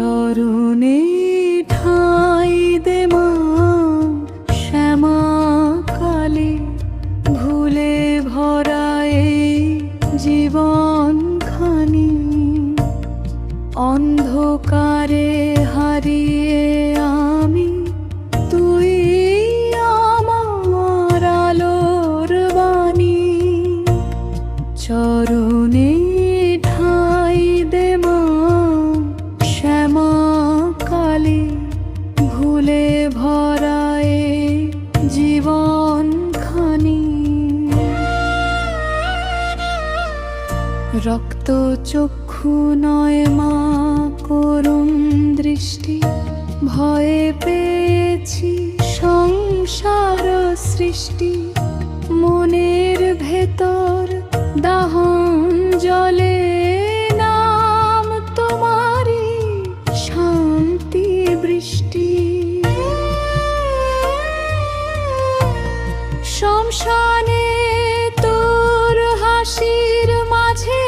চরণে ঠাঁই দে মা শ্যামা কালী, ভুলে ভরা এই জীবন খানি, অন্ধকারে হারিয়ে আমি, তুই আমার আলোর বাণী। চরণে ঠাঁই দে মা শ্যামা কালী, ভুলে ভরা এই জীবন খানি। রক্ত চক্ষু নয় মা করুণ দৃষ্টি, ভয়ে পেয়েছি সংসার সৃষ্টি। মনের ভেতর দাহন জলে নাম তোমারি শান্তি বৃষ্টি। শ্মশানে তোর হাসির মাঝে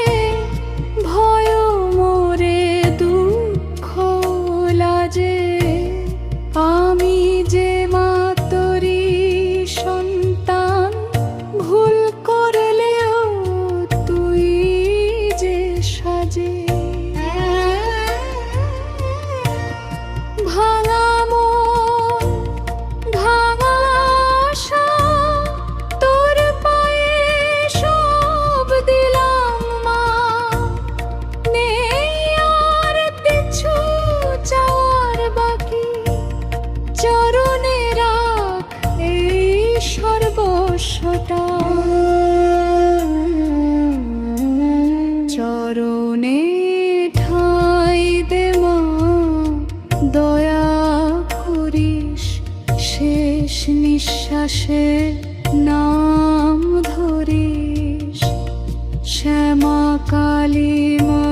ভয় মোরে দুঃখ লাজে। আমি যে মা তোরি সন্তান, ভুল করলেও তুই যে সাজে। ভাঙা মন ভাঙা আশা, তোর পায়ে সব দিলাম মা। নেই আর কিছু চাওয়ার বাকি, চরণে রাখ এই সর্বস্বটা। চরণে ঠাঁই দে মা, দয়া করিস শেষ নিঃশ্বাসে নাম ধরিস। শ্যামা কালী মা